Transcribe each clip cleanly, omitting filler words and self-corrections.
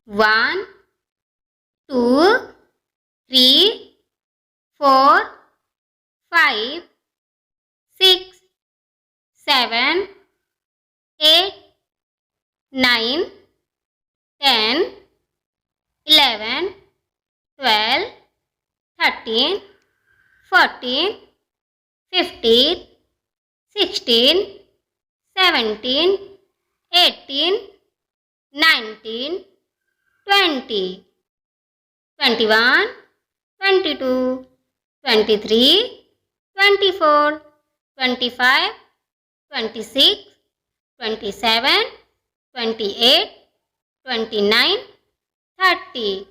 1, 2, 3, 4, 5, 6, 7, 8, 9, 10, 11, 12, 13, 14, 15, 16, 17, 18, 19, 20, 21, 22, 23, 24, 25, 26, 27, 28, 29, 30,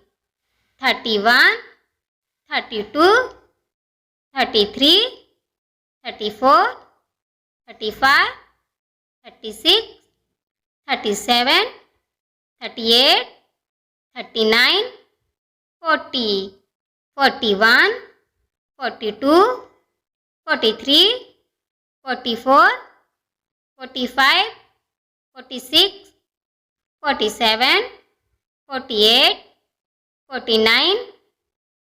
31, 32, 33, 34, 35, 36, 37, 38, 39, 40, 41, 42, 43, 44, 45, 46, 47, 48, 49,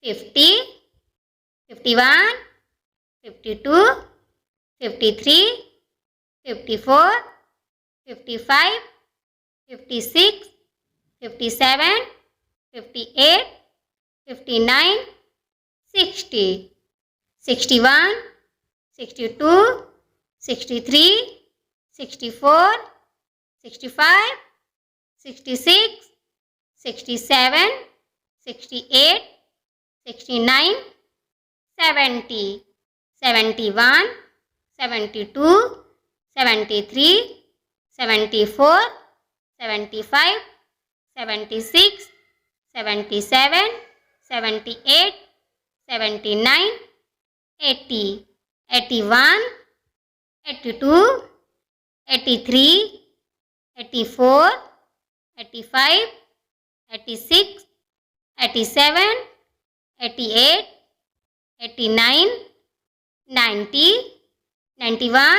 50, 51, 52, 53, 54, 55, 56, 57, 58, 59, 60, 61, 62, 63, 64, 65, 66, 67, 68, 69, 70, 71, 72, 73, 74, 75, 76, 77, 78, 79, 80, 81, 82, 83, 84, 85, 86, 87, 88, 89, 90, 91,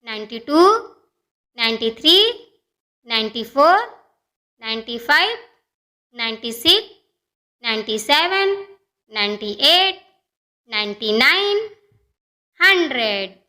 92, 93, 94, 95, 96, 97, 98, 99, 100.